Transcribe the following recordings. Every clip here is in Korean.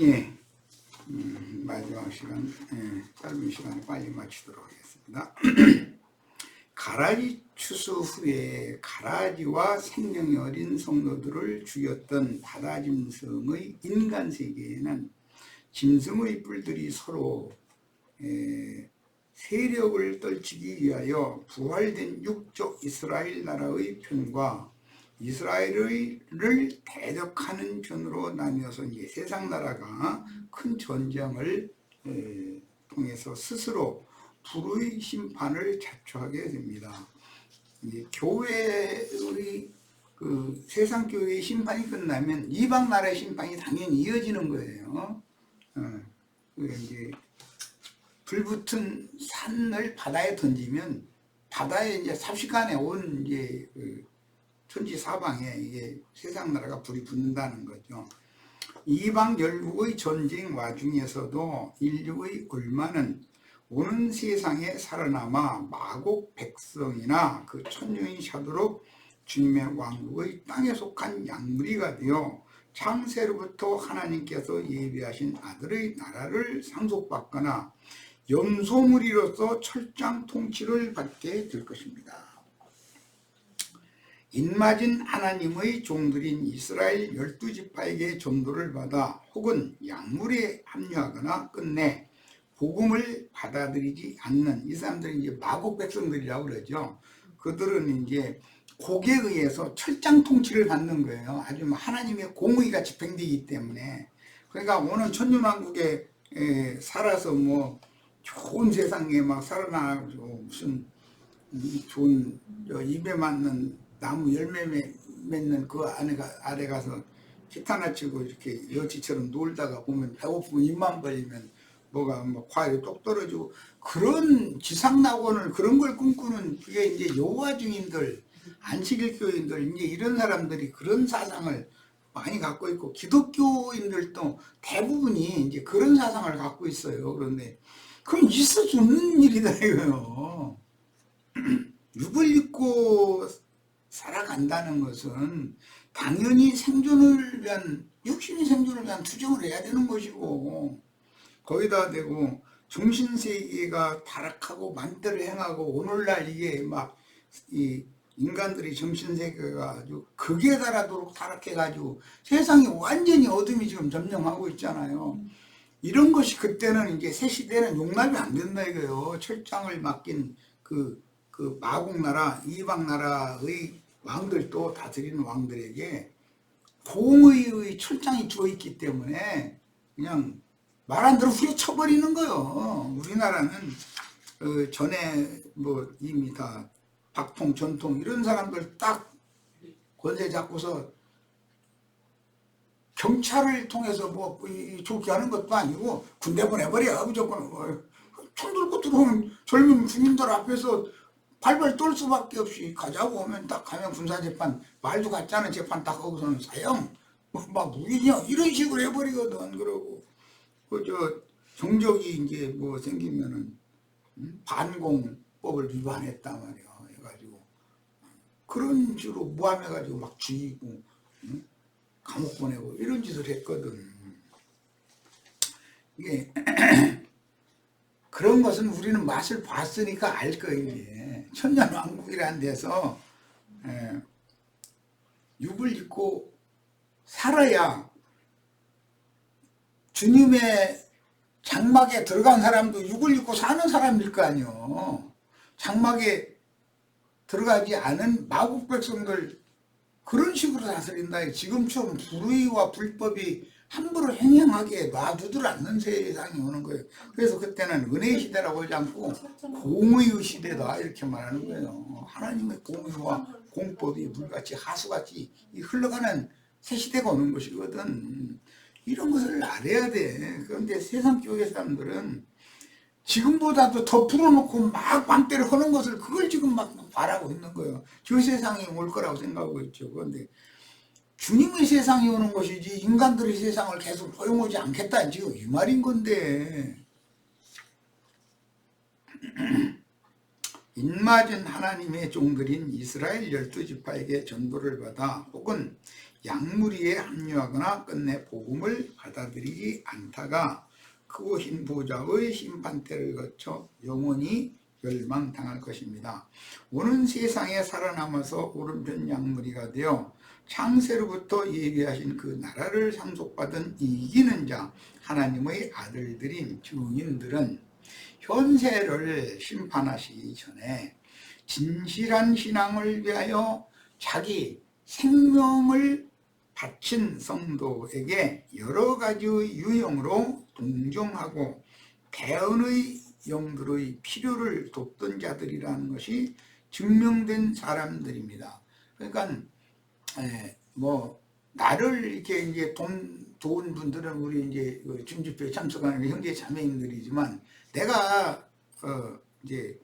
예, 마지막 시간, 짧은 시간에 빨리 마치도록 하겠습니다. 가라지 추수 후에 가라지와 생명이 어린 성도들을 죽였던 바다짐승의 인간 세계에는 짐승의 뿔들이 서로 세력을 떨치기 위하여 부활된 육족 이스라엘 나라의 편과 이스라엘을 대적하는 편으로 나뉘어서 이제 세상 나라가 큰 전쟁을 통해서 스스로 불의 심판을 자초하게 됩니다. 이제 교회의 세상 교회의 심판이 끝나면 이방 나라의 심판이 당연히 이어지는 거예요. 이제 불붙은 산을 바다에 던지면 바다에 이제 삽시간에 온 이제 천지 사방에 이게 세상 나라가 불이 붙는다는 거죠. 이방 열국의 전쟁 와중에서도 인류의 얼마는 오는 세상에 살아남아 마곡 백성이나 그 천년이 차도록 주님의 왕국의 땅에 속한 양무리가 되어 창세로부터 하나님께서 예비하신 아들의 나라를 상속받거나 염소무리로서 철장 통치를 받게 될 것입니다. 인맞은 하나님의 종들인 이스라엘 12지파에게 전도를 받아 혹은 약물에 합류하거나 끝내 복음을 받아들이지 않는 이 사람들이 이제 마곡 백성들이라고 그러죠. 그들은 이제 곡에 의해서 철장 통치를 받는 거예요. 아주 하나님의 공의가 집행되기 때문에. 그러니까 오늘 천년왕국에 살아서 뭐 좋은 세상에 막 살아나고 무슨 좋은 입에 맞는 나무 열매 맺는 그 아래 가서 기타나 치고 이렇게 여치처럼 놀다가 보면 배고프면 입만 벌리면 뭐가 뭐 과일이 똑 떨어지고 그런 지상낙원을 그런 걸 꿈꾸는 그게 이제 여호와 증인들 안식일 교인들 이제 이런 사람들이 그런 사상을 많이 갖고 있고 기독교인들도 대부분이 이제 그런 사상을 갖고 있어요. 그런데 그건 있을 수 없는 일이다 이거요. 육을 입고 살아간다는 것은 당연히 생존을 위한 육신의 생존을 위한 투쟁을 해야 되는 것이고 거기다 대고 정신세계가 타락하고 만대를 행하고 오늘날 이게 막 이 인간들이 정신세계가 아주 극에 달하도록 타락해가지고 세상이 완전히 어둠이 지금 점령하고 있잖아요. 이런 것이 그때는 이제 새 시대는 용납이 안 된다 이거예요. 철장을 맡긴 그 마국나라 이방나라의 왕들도 다스리는 왕들에게 공의의 철장이 주어있기 때문에 그냥 말 안 들어 후려쳐버리는 거예요. 우리나라는 전에 뭐 이미 다 박통, 전통 이런 사람들 딱 권세 잡고서 경찰을 통해서 뭐 좋게 하는 것도 아니고 군대 보내버려 무조건. 총 들고 들어오는 젊은 군인들 앞에서 발발 떨 수밖에 없이 가자고 하면 딱 가면 군사재판 말도 같지 않은 재판 딱 하고서는 사형 막 무기징역 이런 식으로 해버리거든. 그러고 저 정적이 이제 뭐 생기면은 반공법을 위반했단 말이야 해가지고 그런 식으로 모함해가지고 막 죽이고 감옥 보내고 이런 짓을 했거든. 이게 그런 것은 우리는 맛을 봤으니까 알 거예요. 이제 천년왕국이라는 데서 육을 입고 살아야 주님의 장막에 들어간 사람도 육을 입고 사는 사람일 거 아니요. 장막에 들어가지 않은 마국 백성들 그런 식으로 다스린다. 지금처럼 불의와 불법이 함부로 행행하게 놔두들 않는 세상이 오는 거예요. 그래서 그때는 은혜의 시대라고 하지 않고 공의의 시대다 이렇게 말하는 거예요. 하나님의 공의와 공법이 물같이 하수같이 흘러가는 새 시대가 오는 것이거든. 이런 것을 알아야 돼. 그런데 세상 교회 사람들은 지금보다도 더 풀어놓고 막 맘대로 하는 것을 그걸 지금 막 바라고 있는 거예요. 저 세상이 올 거라고 생각하고 있죠. 그런데 주님의 세상이 오는 것이지 인간들의 세상을 계속 허용하지 않겠다 지금 이 말인 건데 인맞은 하나님의 종들인 이스라엘 12지파에게 전도를 받아 혹은 약물위에 합류하거나 끝내 복음을 받아들이지 않다가 크고 흰 보좌의 심판대를 거쳐 영원히 멸망당할 것입니다. 오는 세상에 살아남아서 오른편 약물이가 되어 창세로부터 예비하신 그 나라를 상속받은 이기는 자, 하나님의 아들들인 증인들은 현세를 심판하시기 전에 진실한 신앙을 위하여 자기 생명을 바친 성도에게 여러 가지의 유형으로 동정하고 대언의 영들의 필요를 돕던 자들이라는 것이 증명된 사람들입니다. 그러니까 뭐 나를 이렇게 이제 도운 분들은 우리 이제 중집회에 참석하는 형제 자매님들이지만 내가 이제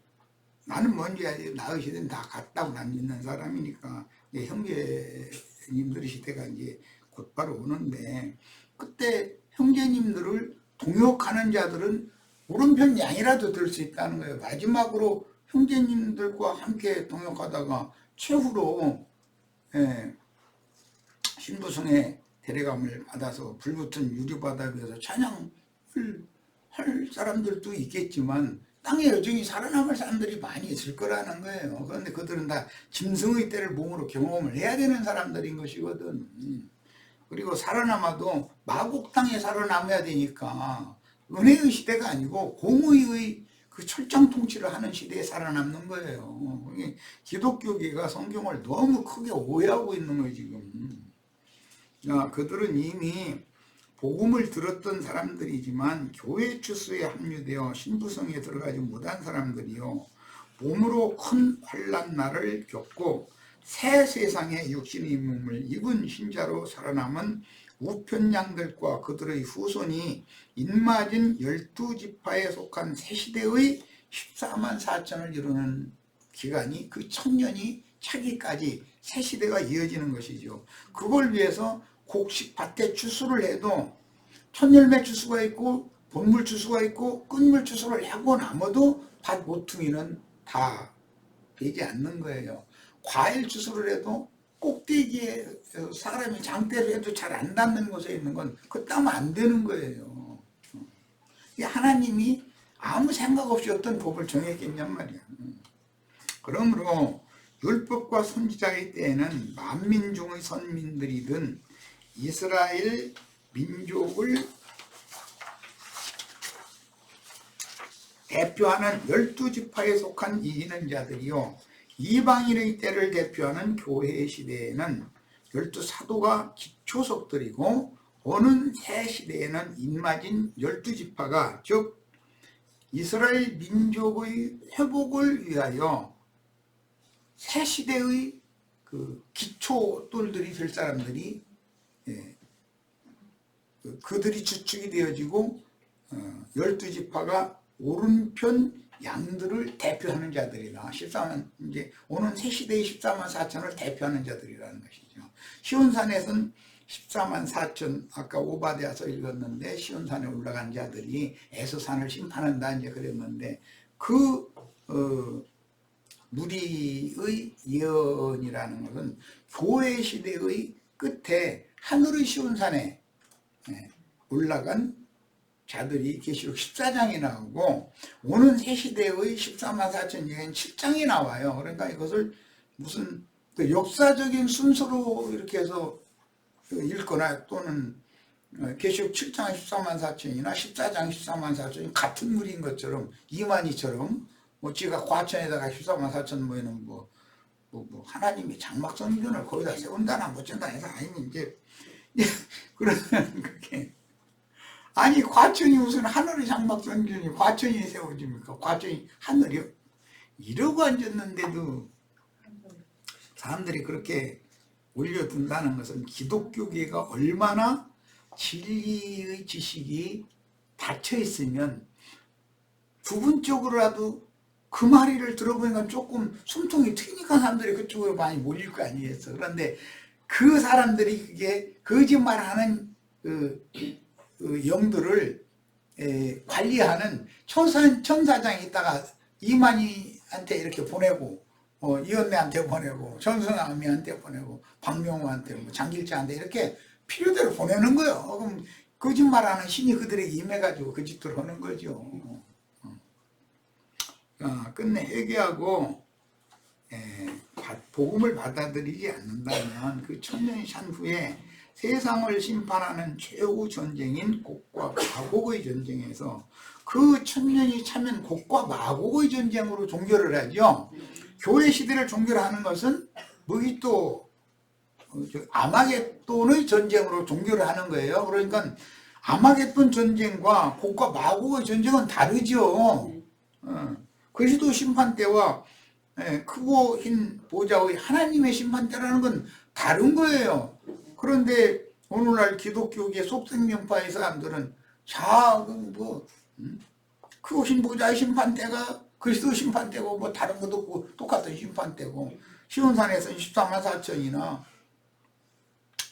나는 뭔지 나의 시대는 다 같다고 난 믿는 사람이니까 형제님들의 시대가 이제 곧바로 오는데 그때 형제님들을 동역하는 자들은 오른편 양이라도 될 수 있다는 거예요. 마지막으로 형제님들과 함께 동역하다가 최후로 신부성의 데려감을 받아서 불붙은 유리바다 위에서 찬양을 할 사람들도 있겠지만 땅에 여전히 살아남을 사람들이 많이 있을 거라는 거예요. 그런데 그들은 다 짐승의 때를 몸으로 경험을 해야 되는 사람들인 것이거든. 그리고 살아남아도 마국 땅에 살아남아야 되니까 은혜의 시대가 아니고 공의의 그 철장 통치를 하는 시대에 살아남는 거예요. 기독교계가 성경을 너무 크게 오해하고 있는 거예요, 지금. 그들은 이미 복음을 들었던 사람들이지만 교회 추수에 합류되어 신부성에 들어가지 못한 사람들이요, 몸으로 큰 환난 날을 겪고 새 세상의 육신의 몸을 입은 신자로 살아남은 우편양들과 그들의 후손이 인마진 12지파에 속한 새시대의 14만 4천을 이루는 기간이, 그 1000년이 차기까지 새시대가 이어지는 것이죠. 그걸 위해서 곡식 밭에 추수를 해도 천열매 추수가 있고 본물 추수가 있고 끝물 추수를 하고 남아도 밭 모퉁이는 다 되지 않는 거예요. 과일 추수를 해도 꼭대기에 사람이 장대를 해도 잘 안 닿는 곳에 있는 건 그 따면 안 되는 거예요. 하나님이 아무 생각 없이 어떤 법을 정했겠냔 말이야. 그러므로 율법과 선지자의 때에는 만민 중의 선민들이든 이스라엘 민족을 대표하는 12지파에 속한 이기는 자들이요, 이방인의 때를 대표하는 교회 시대에는 12사도가 기초석들이고 오는 새 시대에는 인마진 12지파가 즉 이스라엘 민족의 회복을 위하여 새 시대의 그 기초돌들이 될 사람들이 그들이 주축이 되어지고 12지파가 오른편 양들을 대표하는 자들이다. 14만, 이제 오는 새 시대의 14만 4천을 대표하는 자들이라는 것이죠. 시온산에서는 14만 4천, 아까 오바댜서 읽었는데 시온산에 올라간 자들이 에서산을 심판한다 이제 그랬는데 그 무리의 예언이라는 것은 교회 시대의 끝에 하늘의 시온산에 올라간 자들이 계시록 14장이 나오고 오는 새 시대의 14만 4천 여행 7장이 나와요. 그러니까 이것을 무슨 그 역사적인 순서로 이렇게 해서 읽거나 또는 계시록 7장 14만 4천이나 14장 14만 4천이 같은 무리인 것처럼 이만희처럼 뭐 지가 과천에다가 14만 4천 모이는 뭐 하나님이 장막성전을 거기다 세운다나 못준다 해서 아니면 이제 그러면 그게 아니 과천이 무슨 하늘의 장막성전이 과천이 세워집니까? 과천이 하늘이요? 이러고 앉았는데도 사람들이 그렇게 올려둔다는 것은 기독교계가 얼마나 진리의 지식이 닫혀 있으면 부분적으로라도 그 말을 들어보니까 조금 숨통이 트이니까 사람들이 그쪽으로 많이 몰릴 거 아니겠어. 그런데 그 사람들이 그게 거짓말하는 그 영들을 관리하는 천사장이 있다가 이만희한테 이렇게 보내고 이은매한테 보내고 전승아미한테 보내고 박명호한테 뭐 장길자한테 이렇게 필요대로 보내는 거예요. 그럼 거짓말하는 신이 그들에게 임해가지고 그 짓을 하는 거죠. 끝내 회개하고 복음을 받아들이지 않는다면 그 천년이 산 후에 세상을 심판하는 최후 전쟁인 곡과 마곡의 전쟁에서 그 천년이 차면 곡과 마곡의 전쟁으로 종결을 하죠. 교회 시대를 종결하는 것은 무기또 아마겟돈의 전쟁으로 종결을 하는 거예요. 그러니까 아마겟돈 전쟁과 곡과 마곡의 전쟁은 다르죠. 그리스도 심판 때와 크고 흰 보좌의 하나님의 심판 때라는 건 다른 거예요. 그런데 오늘날 기독교계 속생명파의 사람들은 크고 흰 보좌의 심판 때가 그리스도 심판 때고 뭐 다른 것도 없고 똑같은 심판 때고 시온산에서는 14만 4천이나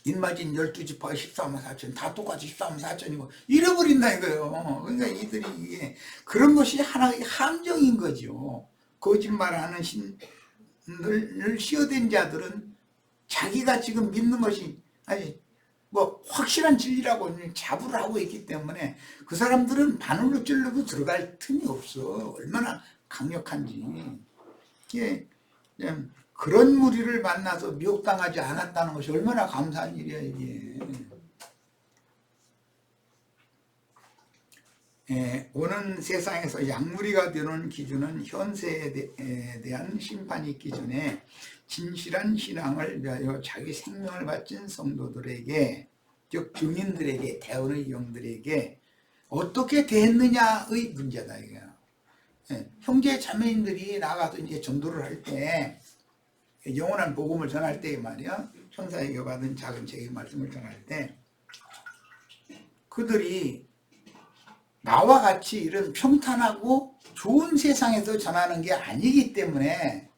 인마진 12지파의 14만 4천 다 똑같이 14만 4천이고 잃어버린다 이거예요. 그러니까 이들이 이게 그런 것이 하나의 함정인 거죠. 거짓말하는 신을 씌어댄 자들은 자기가 지금 믿는 것이 아니 뭐 확실한 진리라고 자부를 하고 있기 때문에 그 사람들은 바늘로 찔러도 들어갈 틈이 없어. 얼마나 강력한지. 이게 그런 무리를 만나서 미혹당하지 않았다는 것이 얼마나 감사한 일이야 이게. 오는 세상에서 약물이가 되는 기준은 현세에 대한 심판이 있기 전에 진실한 신앙을 위하여 자기 생명을 바친 성도들에게, 즉 증인들에게, 대언의 영들에게 어떻게 대했느냐의 문제다 이게. 형제 자매인들이 나가서 이제 전도를 할 때, 영원한 복음을 전할 때 말이야, 천사에게 받은 작은 책의 말씀을 전할 때, 그들이 나와 같이 이런 평탄하고 좋은 세상에서 전하는 게 아니기 때문에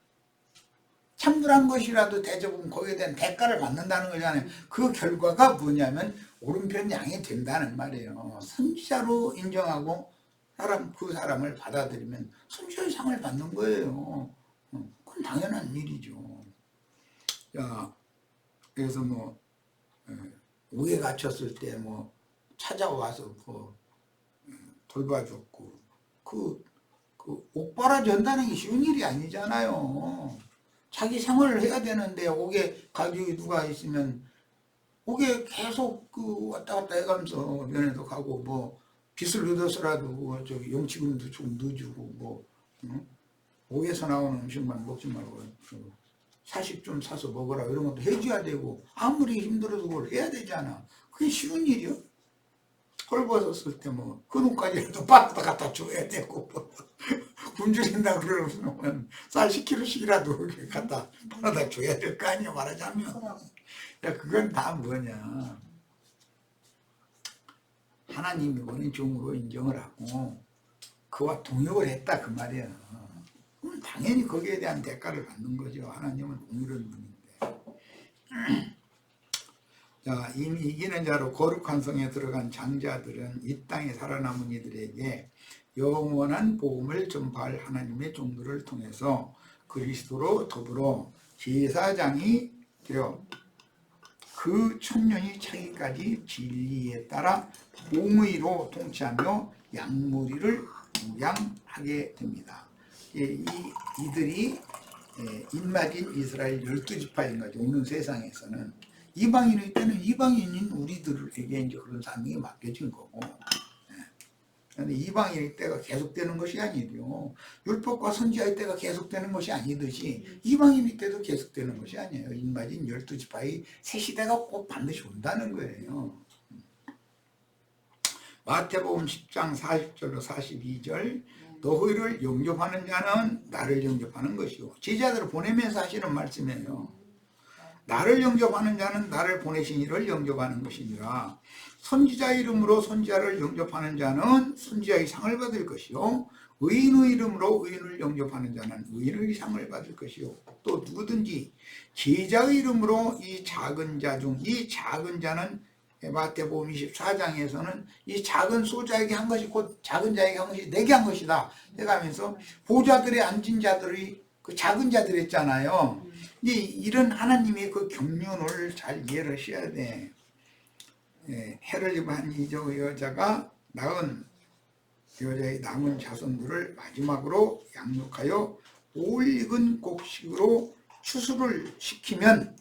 참불한 것이라도 대접은 거기에 대한 대가를 받는다는 거잖아요. 그 결과가 뭐냐면 오른편 양이 된다는 말이에요. 선지자로 인정하고 그 사람을 받아들이면 선지자의 상을 받는 거예요. 그건 당연한 일이죠. 그래서 우에 갇혔을 때 찾아와서 돌봐줬고 옥 빨아준다는 게 쉬운 일이 아니잖아요. 자기 생활을 해야 되는데 옥에 가족이 누가 있으면 옥에 계속 왔다 갔다 해가면서 면회도 가고 빚을 얻어서라도 용치금도 좀 넣어주고 옥에서 나오는 음식만 먹지 말고 사식 좀 사서 먹어라 이런 것도 해줘야 되고 아무리 힘들어도 그걸 해야 되잖아. 그게 쉬운 일이요? 헐벗었을 때 그 돈까지라도 받아다 갖다 줘야 되고 굶주린다 그러면 쌀 10kg씩이라도 갖다 받아다 줘야 될 거 아니야 말하자면. 그건 다 뭐냐, 하나님이 원인종으로 인정을 하고 그와 동역을 했다 그 말이야. 그럼 당연히 거기에 대한 대가를 받는 거죠. 하나님은 공의로운 분인데. 이미 이기는 자로 거룩한 성에 들어간 장자들은 이 땅에 살아남은 이들에게 영원한 복음을 전파할 하나님의 종들을 통해서 그리스도로 더불어 제사장이 되어 그 천년이 차기까지 진리에 따라 공의로 통치하며 양무리를 무양하게 됩니다. 이들이 인마진 이스라엘 12지파인 거죠. 오는 세상에서는 이방인일 때는 이방인인 우리들에게 이제 그런 사명이 맡겨진 거고, 그런데 이방인일 때가 계속되는 것이 아니죠. 율법과 선지자의 때가 계속되는 것이 아니듯이 이방인일 때도 계속되는 것이 아니에요. 인마진 12지파의 새 시대가 꼭 반드시 온다는 거예요. 마태복음 10장 40절로 42절, 너희를 영접하는 자는 나를 영접하는 것이요. 제자들을 보내면서 하시는 말씀이에요. 나를 영접하는 자는 나를 보내신 이를 영접하는 것이니라. 선지자 이름으로 선지자를 영접하는 자는 선지자의 상을 받을 것이요, 의인의 이름으로 의인을 영접하는 자는 의인의 상을 받을 것이요, 또 누구든지 제자의 이름으로 이 작은 자 중, 이 작은 자는 마태복음 24장에서는 이 작은 소자에게 한 것이 곧 작은 자에게 한 것이 내게 한 것이다 해가면서 보좌들에 앉은 자들의 그 작은 자들 했잖아요. 이런 하나님의 그 경륜을 잘 이해를 하셔야 돼. 해를 입은 이 여자가 여자의 남은 자손들을 마지막으로 양육하여 올 익은 곡식으로 추수를 시키면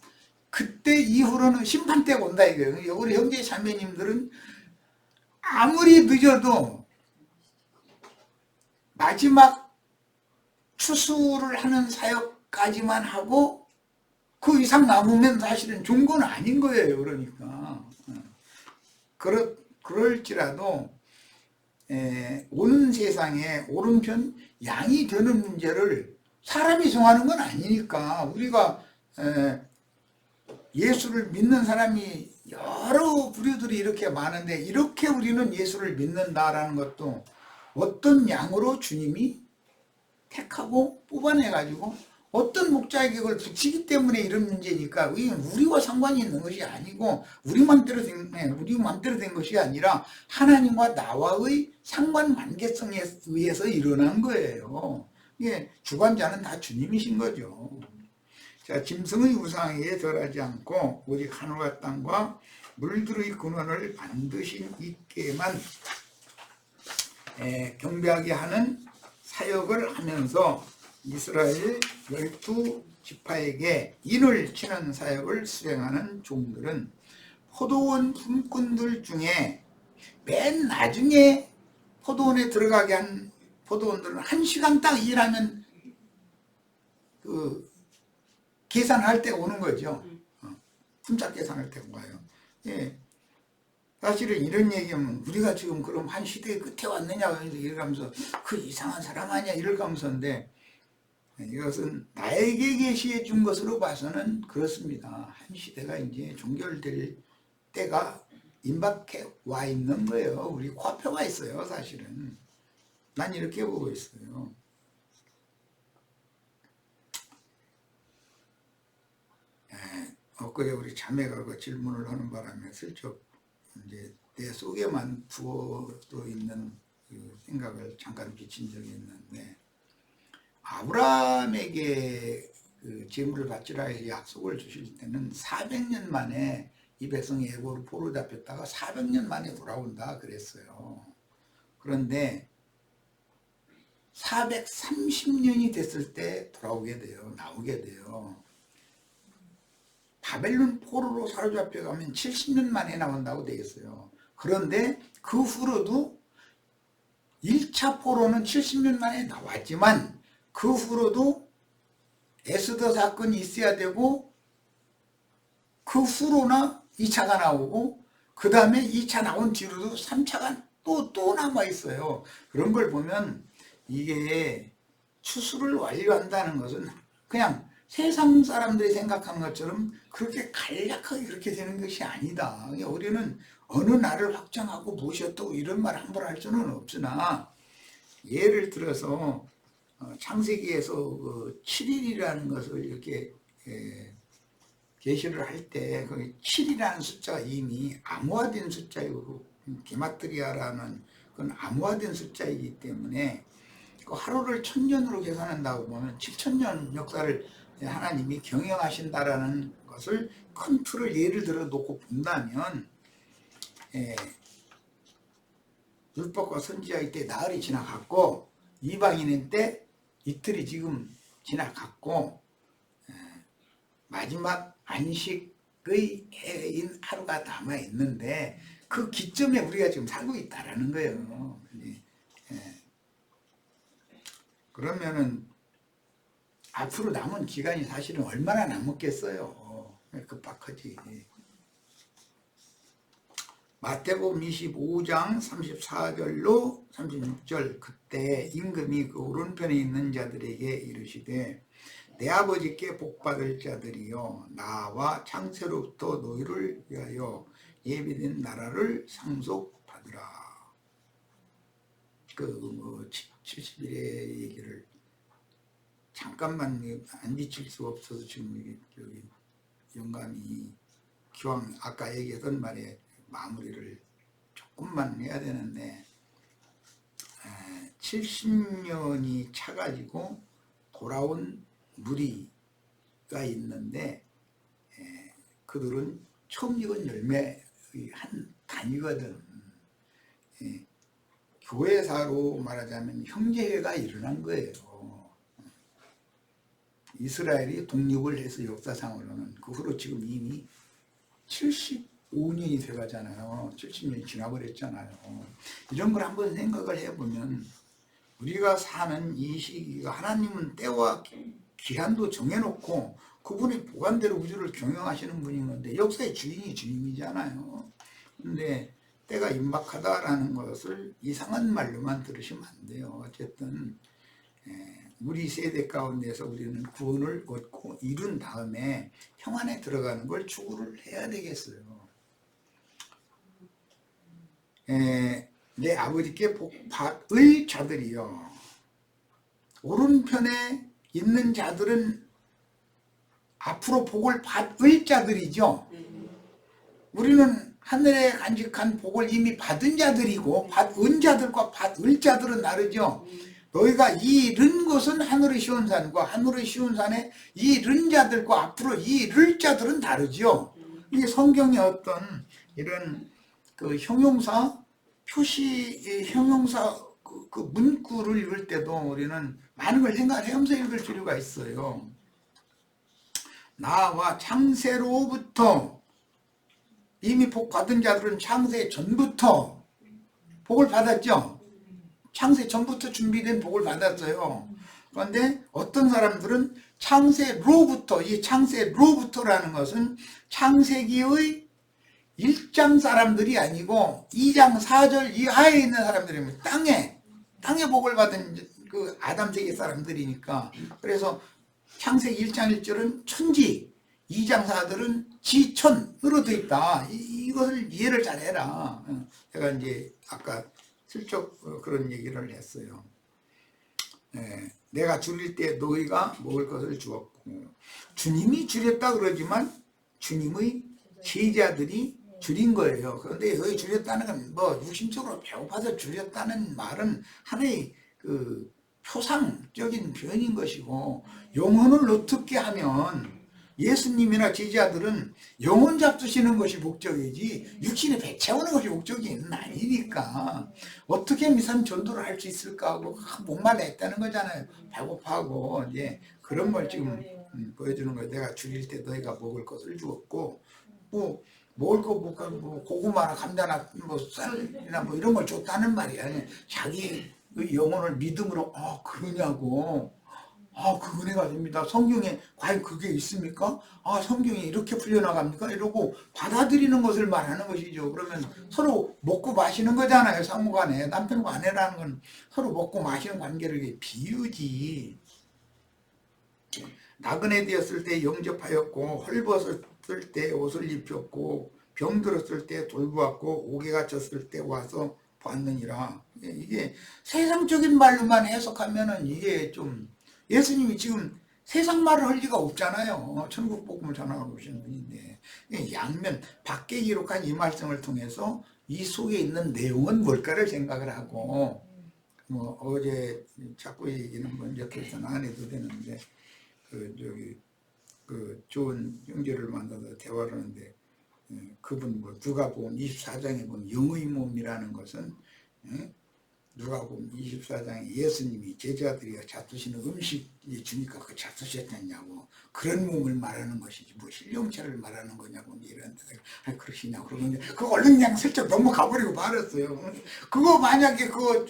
그때 이후로는 심판때가 온다 이거예요. 우리 형제 자매님들은 아무리 늦어도 마지막 추수를 하는 사역까지만 하고 그 이상 남으면 사실은 좋은 건 아닌 거예요. 그러니까 그럴지라도 오는 세상에 오른편 양이 되는 문제를 사람이 정하는 건 아니니까 우리가 예수를 믿는 사람이 여러 부류들이 이렇게 많은데 이렇게 우리는 예수를 믿는다라는 것도 어떤 양으로 주님이 택하고 뽑아내가지고 어떤 목자에게 그걸 붙이기 때문에 이런 문제니까 우리와 상관이 있는 것이 아니고 우리 맘대로 된 것이 아니라 하나님과 나와의 상관관계성에 의해서 일어난 거예요. 이게 주관자는 다 주님이신 거죠. 자, 짐승의 우상에 절하지 않고 오직 하늘과 땅과 물들의 근원을 반드시 있게만 경배하게 하는 사역을 하면서 이스라엘 12지파에게 인을 치는 사역을 수행하는 종들은 포도원 품꾼들 중에 맨 나중에 포도원에 들어가게 한 포도원들은 1시간 딱 일하면 그 계산할 때가 오는 거죠. 품삯 계산할 때가 와요. 사실은 이런 얘기하면 우리가 지금 그럼 한 시대의 끝에 왔느냐 이러면서 그 이상한 사람 아니야 이럴 감성인데 이것은 나에게 계시해 준 것으로 봐서는 그렇습니다. 한 시대가 이제 종결될 때가 임박해 와 있는 거예요. 우리 코앞에 있어요. 사실은 난 이렇게 보고 있어요. 엊그제 우리 자매가 그 질문을 하는 바람에 슬쩍 이제 내 속에만 부어져 있는 그 생각을 잠깐 비친 적이 있는데 아브라함에게 그 재물을 바치라 해서 약속을 주실 때는 400년 만에 이 백성이 애고로 포로 잡혔다가 400년 만에 돌아온다 그랬어요. 그런데 430년이 됐을 때 돌아오게 돼요. 나오게 돼요. 바벨론 포로로 사로잡혀 가면 70년 만에 나온다고 되겠어요. 그런데 그 후로도 1차 포로는 70년 만에 나왔지만 그 후로도 에스더 사건이 있어야 되고 그 후로나 2차가 나오고 그 다음에 2차 나온 뒤로도 3차가 또 남아 있어요. 그런 걸 보면 이게 추수를 완료한다는 것은 그냥 세상 사람들이 생각하는 것처럼 그렇게 간략하게 그렇게 되는 것이 아니다. 우리는 어느 날을 확정하고 무엇이었다고 이런 말 함부로 할 수는 없으나 예를 들어서 창세기에서 그 7일이라는 것을 이렇게 계시를 할 때 그 7이라는 숫자가 이미 암호화된 숫자이고 게마트리아라는 그건 암호화된 숫자이기 때문에 그 하루를 1000년으로 계산한다고 보면 7000년 역사를 하나님이 경영하신다라는 것을 큰 틀을 예를 들어 놓고 본다면 율법과 선지자의 때 나흘이 지나갔고 이방인의 때 이틀이 지금 지나갔고 마지막 안식의 해인 하루가 남아있는데 그 기점에 우리가 지금 살고 있다라는 거예요. 그러면은 앞으로 남은 기간이 사실은 얼마나 남았겠어요. 급박하지. 마태복음 25장 34절로 36절 그때 임금이 그 오른편에 있는 자들에게 이르시되 내 아버지께 복받을 자들이여 나와 창세로부터 너희를 위하여 예비된 나라를 상속받으라. 그 70일의 얘기를 잠깐만 안 비칠 수가 없어서 지금 여기 영감이 기왕 아까 얘기했던 말에 마무리를 조금만 해야 되는데 70년이 차가지고 돌아온 무리가 있는데 그들은 처음 익은 열매의 한 단위거든. 교회사로 말하자면 형제회가 일어난 거예요. 이스라엘이 독립을 해서 역사상으로는 그 후로 지금 이미 75년이 돼가잖아요. 70년이 지나버렸잖아요. 이런 걸 한번 생각을 해보면 우리가 사는 이 시기가 하나님은 때와 기한도 정해놓고 그분이 보관대로 우주를 경영하시는 분인 건데 역사의 주인이 주님이잖아요. 근데 때가 임박하다라는 것을 이상한 말로만 들으시면 안 돼요. 어쨌든 우리 세대 가운데서 우리는 구원을 얻고 이룬 다음에 평안에 들어가는 걸 추구를 해야 되겠어요. 내 아버지께 복 받을 자들이요. 오른편에 있는 자들은 앞으로 복을 받을 자들이죠. 우리는 하늘에 간직한 복을 이미 받은 자들이고 받은 자들과 받을 자들은 다르죠. 너희가 이른 것은 하늘의 쉬운 산과 하늘의 쉬운 산에 이른 자들과 앞으로 이를 자들은 다르죠. 이게 성경의 어떤 이런 그 형용사 표시 형용사 그 문구를 읽을 때도 우리는 많은 걸 생각하면서 읽을 필요가 있어요. 나와 창세로부터 이미 복 받은 자들은 창세 전부터 복을 받았죠. 창세 전부터 준비된 복을 받았어요. 그런데 어떤 사람들은 창세로부터, 이 창세로부터라는 것은 창세기의 1장 사람들이 아니고 2장 4절 이하에 있는 사람들입니다. 땅에 복을 받은 그 아담 세계 사람들이니까. 그래서 창세기 1장 1절은 천지, 2장 4절은 지천으로 되어 있다. 이것을 이해를 잘 해라. 제가 이제 아까 슬쩍 그런 얘기를 했어요. 내가 줄일 때 너희가 먹을 것을 주었고, 주님이 줄였다 그러지만 주님의 제자들이 줄인 거예요. 그런데 여기 줄였다는 건 뭐 육신적으로 배고파서 줄였다는 말은 하나의 그 표상적인 표현인 것이고, 영혼을 어떻게 하면 예수님이나 제자들은 영혼 잡수시는 것이 목적이지 육신에 배 채우는 것이 목적이 아니니까 어떻게 미산 전도를 할 수 있을까 하고 목말라 했다는 거잖아요. 배고파하고 이제 그런 걸 지금 보여주는 거예요. 내가 줄일 때 너희가 먹을 것을 주었고, 뭐 먹을 거 뭐 고구마나 감자나 뭐 쌀이나 뭐 이런 걸 줬다는 말이야. 자기 영혼을 믿음으로 그러냐고. 그 은혜가 됩니다. 성경에 과연 그게 있습니까? 성경이 이렇게 풀려나갑니까? 이러고 받아들이는 것을 말하는 것이죠. 그러면 서로 먹고 마시는 거잖아요. 상호간에. 남편과 아내라는 건 서로 먹고 마시는 관계를 비유지. 나그네 되었을 때 영접하였고, 헐벗었을 때 옷을 입혔고, 병들었을 때 돌보았고, 옥에 갇혔을 때 와서 봤느니라. 이게 세상적인 말로만 해석하면은 이게 좀 예수님이 지금 세상 말을 할 리가 없잖아요. 천국 복음을 전하고 오신 분인데, 양면 밖에 기록한 이 말씀을 통해서 이 속에 있는 내용은 뭘까를 생각을 하고, 뭐 어제 자꾸 얘기는 먼저 결정 안 해도 되는데, 그 좋은 형제를 만나서 대화를 하는데, 그분 뭐 누가복음 24장에 보면 영의 몸이라는 것은 누가복음 24장에 예수님이 제자들이 잡수시는 음식이 주니까 그 잡수셨냐고, 그런 몸을 말하는 것이지 뭐 실용체를 말하는 거냐고 이러는데, 그러시냐고 그러는데 그거 얼른 그냥 슬쩍 넘어가버리고 말았어요. 그거 만약에 그거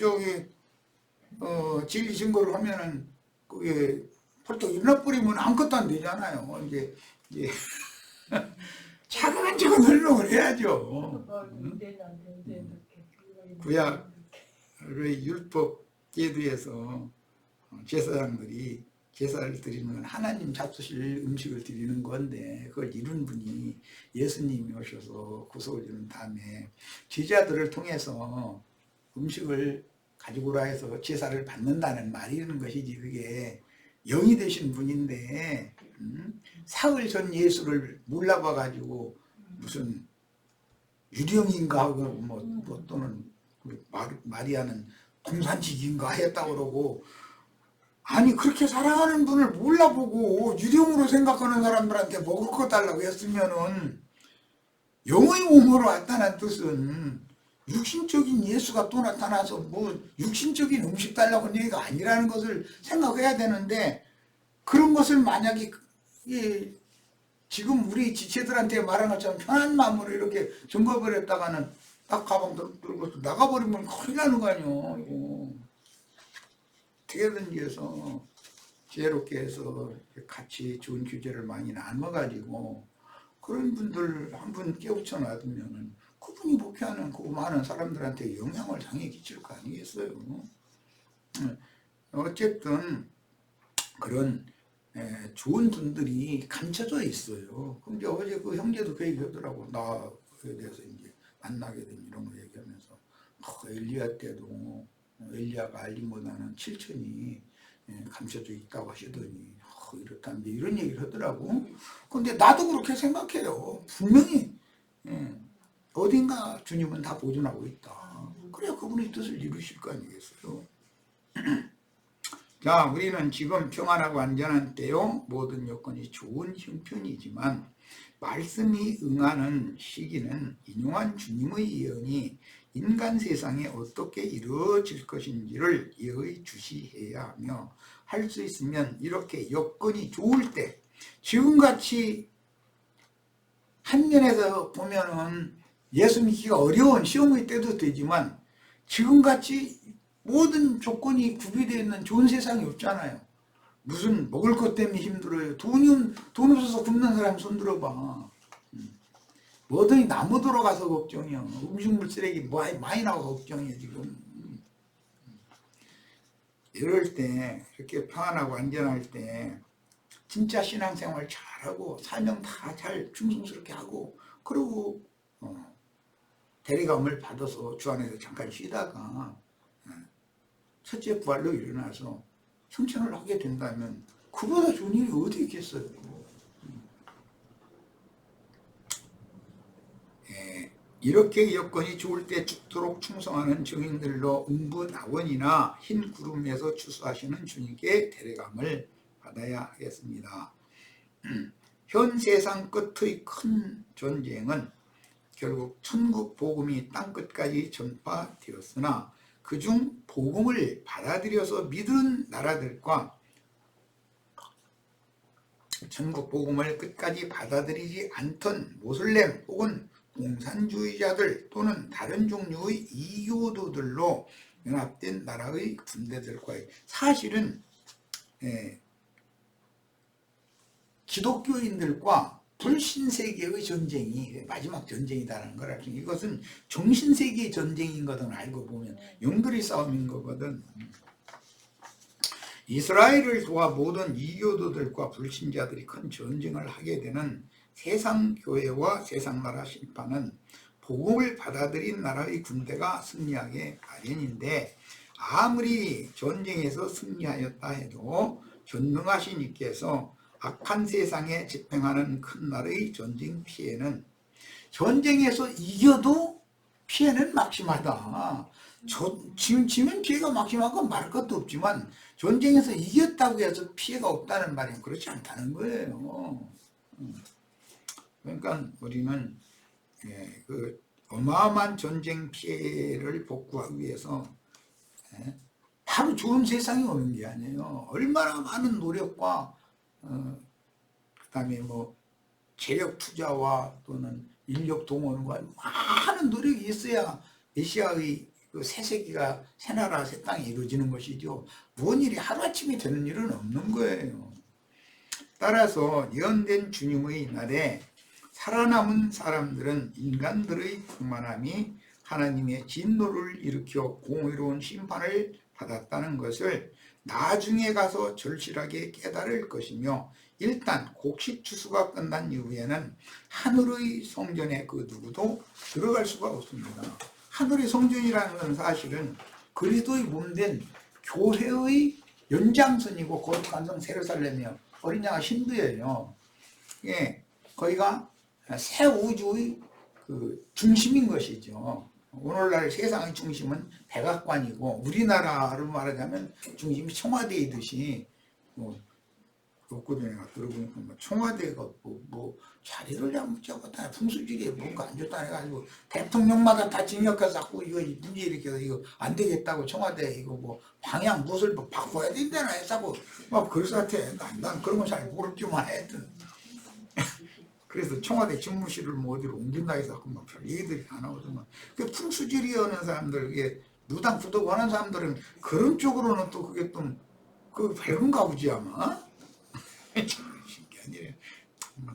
진리 증거를 하면은 그게 펄떡 일어나버리면 아무것도 안 되잖아요. 이제 차근차근 설명을 해야죠. 구약의 율법 제도에서 제사장들이 제사를 드리는 건 하나님 잡수실 음식을 드리는 건데, 그걸 이룬 분이 예수님이 오셔서 구속을 이룬 다음에 제자들을 통해서 음식을 가지고 오라 해서 제사를 받는다는 말이 있는 것이지, 그게 영이 되신 분인데 사흘 전 예수를 몰라봐 가지고 무슨 유령인가 하고 뭐 또는 마리아는 동산직인가 했다고 그러고, 아니 그렇게 사랑하는 분을 몰라보고 유령으로 생각하는 사람들한테 먹을 거 달라고 했으면은 영의 몸으로 왔다는 뜻은 육신적인 예수가 또 나타나서 뭐 육신적인 음식 달라고 하는 얘기가 아니라는 것을 생각해야 되는데, 그런 것을 만약에 지금 우리 지체들한테 말한 것처럼 편한 마음으로 이렇게 점거버렸다가는 딱 가방 들고 나가버리면 큰일 나는 거 아니요. 어떻게든지 해서 지혜롭게 해서 같이 좋은 주제를 많이 나눠가지고 그런 분들 한 분 깨우쳐 놔두면은 그분이 목회하는 그 많은 사람들한테 영향을 당연히 끼칠 거 아니겠어요. 어쨌든 그런 좋은 분들이 감춰져 있어요. 근데 어제 그 형제도 그 얘기하더라고. 나에 대해서 이제 만나게 된 이런 거 얘기하면서 엘리야 때도 엘리야가 알림보다는 7천이 감춰져 있다고 하시더니 이렇다는데 이런 얘기를 하더라고. 근데 나도 그렇게 생각해요. 분명히 어딘가 주님은 다 보존하고 있다. 그래야 그분의 뜻을 이루실 거 아니겠어요. 자, 우리는 지금 평안하고 안전한 때요. 모든 여건이 좋은 형편이지만 말씀이 응하는 시기는 인용한 주님의 예언이 인간 세상에 어떻게 이루어질 것인지를 예의주시해야 하며, 할 수 있으면 이렇게 여건이 좋을 때, 지금같이 한 면에서 보면은 예수 믿기가 어려운 시험의 때도 되지만 지금같이 모든 조건이 구비되어 있는 좋은 세상이 없잖아요. 무슨 먹을 것 때문에 힘들어요. 돈 없어서 굶는 사람 손 들어봐. 뭐든지 나무 들어가서 걱정이야. 음식물 쓰레기 많이 나와서 걱정이야 지금. 이럴 때, 이렇게 평안하고 안전할 때 진짜 신앙생활 잘하고 사명 다 잘 충성스럽게 하고, 그리고 대리감을 받아서 주 안에서 잠깐 쉬다가 첫째 부활로 일어나서 성천을 하게 된다면 그보다 좋은 일이 어디 있겠어요. 이렇게 여건이 좋을 때 죽도록 충성하는 증인들로 음부나원이나 흰 구름에서 추수하시는 주님께 대례감을 받아야 하겠습니다. 현 세상 끝의 큰 전쟁은 결국 천국 복음이 땅끝까지 전파되었으나 그중 복음을 받아들여서 믿은 나라들과 천국 복음을 끝까지 받아들이지 않던 모슬렘 혹은 공산주의자들 또는 다른 종류의 이교도들로 연합된 나라의 군대들과의, 사실은 기독교인들과 불신세계의 전쟁이 마지막 전쟁이다라는 걸 알죠. 이것은 정신세계의 전쟁인 거든 알고 보면 영들의 싸움인 거거든. 이스라엘을 도와 모든 이교도들과 불신자들이 큰 전쟁을 하게 되는 세상교회와 세상나라 심판은 복음을 받아들인 나라의 군대가 승리하게 마련인데, 아무리 전쟁에서 승리하였다 해도 전능하신 이께서 악한 세상에 집행하는 큰 나라의 전쟁 피해는, 전쟁에서 이겨도 피해는 막심하다. 지면 피해가 막심한 건 말할 것도 없지만 전쟁에서 이겼다고 해서 피해가 없다는 말은 그렇지 않다는 거예요. 그러니까 우리는 그 어마어마한 전쟁 피해를 복구하기 위해서 바로 좋은 세상이 오는 게 아니에요. 얼마나 많은 노력과 그다음에 뭐 재력 투자와 또는 인력 동원과 많은 노력이 있어야 메시아의 그 새 세계가 새 나라 새 땅이 이루어지는 것이죠. 무슨 일이 하루아침에 되는 일은 없는 거예요. 따라서 예언된 주님의 날에 살아남은 사람들은 인간들의 풍만함이 하나님의 진노를 일으켜 공의로운 심판을 받았다는 것을 나중에 가서 절실하게 깨달을 것이며, 일단 곡식 추수가 끝난 이후에는 하늘의 성전에 그 누구도 들어갈 수가 없습니다. 하늘의 성전이라는 것은 사실은 그리스도의 몸된 교회의 연장선이고 거룩한 성 예루살렘이요, 어린 양의 신부예요. 거기가 새 우주의 그 중심인 것이죠. 오늘날 세상의 중심은 백악관이고 우리나라로 말하자면 중심이 청와대이듯이 뭐 엊그 전에 들어보니까 뭐 청와대가 뭐 자리를 잘못 잡았다 풍수지리에 뭔가 안 좋다 해가지고 대통령마다 다 징역해서 자꾸 이거 문제 일으켜서 이거 안 되겠다고 청와대 이거 뭐 방향 무엇을 뭐 바꿔야 된다나 해서 막 그래서 난 그런 거 잘 모르지만 하여튼 그래서 청와대 집무실을 뭐 어디로 옮긴다 해서 막 얘기들이 안 나오더만 그 풍수지리 하는 사람들 이게 무당 구독 하는 사람들은 그런 쪽으로는 또 그게 좀 그 밝은가 보지 아마. 신기하네.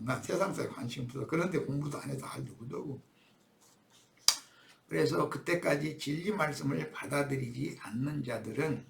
난 세상사에 관심 없어. 그런데 공부도 안 해서 알도 못하고. 그래서 그때까지 진리 말씀을 받아들이지 않는 자들은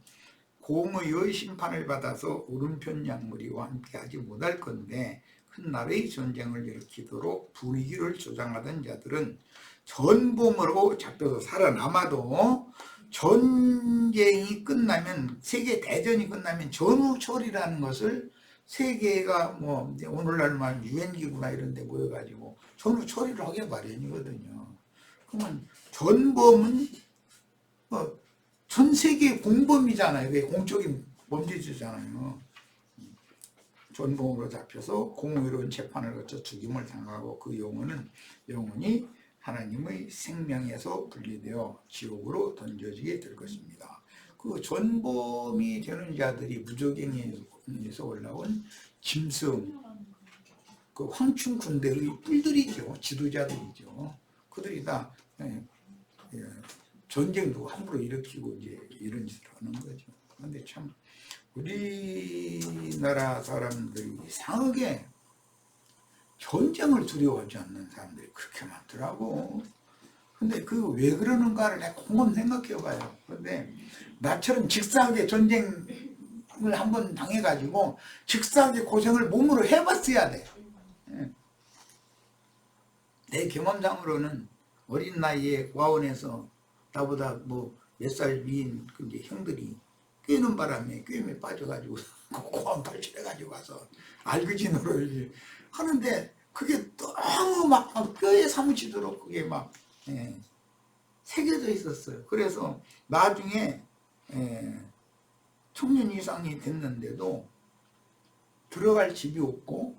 공의의 심판을 받아서 오른편 양무리와 함께하지 못할 건데 큰 나라의 전쟁을 일으키도록 분위기를 조장하던 자들은 전범으로 잡혀서 살아남아도 전쟁이 끝나면 세계 대전이 끝나면 전후처리라는 것을 세계가 뭐 오늘날 말 유엔기구나 이런 데 모여가지고 전후처리를 하게 마련이거든요. 그러면 전범은 전 세계 공범이잖아요. 왜 공적인 범죄자잖아요. 전범으로 잡혀서 공의로운 재판을 거쳐 죽임을 당하고 그 영혼이 하나님의 생명에서 분리되어 지옥으로 던져지게 될 것입니다. 그 전범이 되는 자들이 무적행에서 올라온 짐승, 그 황충 군대의 뿔들이죠. 지도자들이죠. 그들이 다 전쟁도 함부로 일으키고 이제 이런 짓을 하는 거죠. 그런데 참 우리나라 사람들이 이상하게 전쟁을 두려워하지 않는 사람들이 그렇게 많더라고. 근데 그 왜 그러는가를 내가 곰곰 생각해 봐요. 그런데 나처럼 직사하게 전쟁을 한번 당해가지고 직사하게 고생을 몸으로 해봤어야 돼. 내 경험상으로는 어린 나이에 고아원에서 나보다 뭐 몇 살 위인 그 이제 형들이 꿰는 바람에 꿰매 빠져가지고 고아원 탈출해가지고 와서 알그지노를 하는데 그게 너무 막 뼈에 사무치도록 그게 막 새겨져 있었어요. 그래서 나중에 청년 이상이 됐는데도 들어갈 집이 없고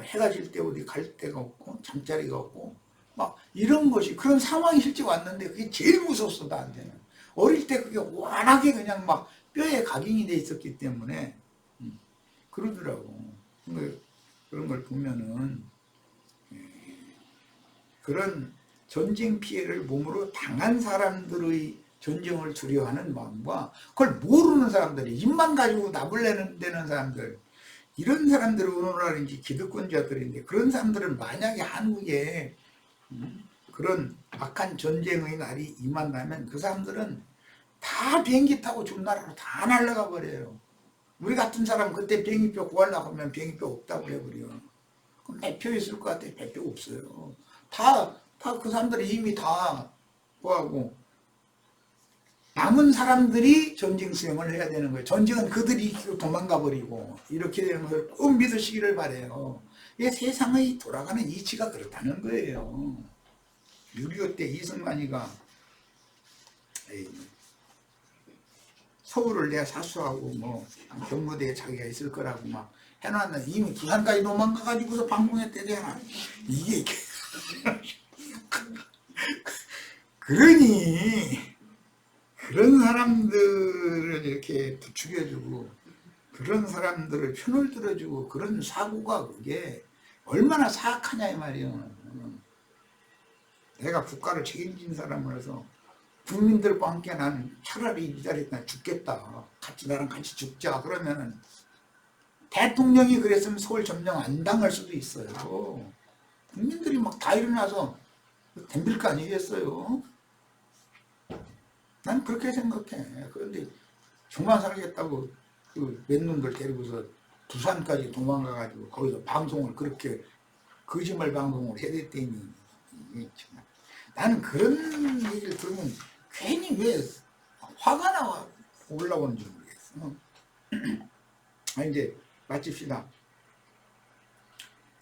해가 질 때 어디 갈 데가 없고 잠자리가 없고 막 이런 것이 그런 상황이 실제 왔는데 그게 제일 무서웠어 나한테는. 어릴 때 그게 워낙에 그냥 막 뼈에 각인이 돼 있었기 때문에 그러더라고. 그런 걸 보면은 그런 전쟁 피해를 몸으로 당한 사람들의 전쟁을 두려워하는 마음과 그걸 모르는 사람들이 입만 가지고 납을 내는 사람들 이런 사람들은 오늘날 이제 기득권자들인데 그런 사람들은 만약에 한국에 그런 악한 전쟁의 날이 임한다면 그 사람들은 다 비행기 타고 준 나라로 다 날아가 버려요. 우리 같은 사람 그때 비행기표 구하려고 하면 비행기표 없다고 해버려. 그럼 배표 있을 것 같아. 배표 없어요. 다 그 사람들이 이미 다 구하고 남은 사람들이 전쟁 수행을 해야 되는 거예요. 전쟁은 그들이 이기고 도망가 버리고 이렇게 되는 걸 꼭 믿으시기를 바래요. 이게 세상의 돌아가는 이치가 그렇다는 거예요. 6.25 때 이승만이가 서울을 내가 사수하고 뭐 경무대에 자기가 있을 거라고 막 해놨는데 이미 부산까지 도망가가지고서 방공했대잖아. 이게 그러니 그런 사람들을 이렇게 부추겨주고 그런 사람들을 편을 들어주고 그런 사고가 그게 얼마나 사악하냐 이 말이에요. 내가 국가를 책임진 사람으로서 국민들과 함께 난 차라리 이 자리에 난 죽겠다. 나랑 같이 죽자. 그러면은 대통령이 그랬으면 서울 점령 안 당할 수도 있어요. 국민들이 막 다 일어나서 덤빌 거 아니겠어요? 난 그렇게 생각해. 그런데 저만 살겠다고 그 맨놈들 데리고서 부산까지 도망가가지고 거기서 방송을 그렇게 거짓말 방송을 해댔더니 나는 그런 얘기를 들으면 괜히 왜 화가 나와 올라오는지 모르겠어. 이제 마칩시다.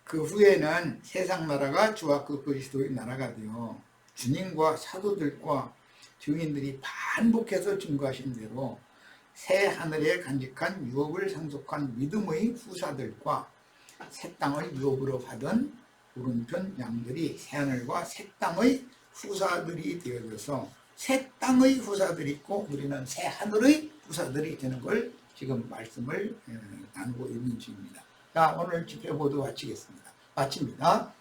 그 후에는 세상 나라가 주와 그 그리스도의 나라가 되어 주님과 사도들과 증인들이 반복해서 증거하신 대로 새 하늘에 간직한 유업을 상속한 믿음의 후사들과 새 땅을 유업으로 받은 오른편 양들이 새 하늘과 새 땅의 후사들이 되어져서 새 땅의 후사들이 있고 우리는 새 하늘의 후사들이 되는 걸 지금 말씀을 나누고 있는 중입니다. 자, 오늘 집회 모두 마칩니다.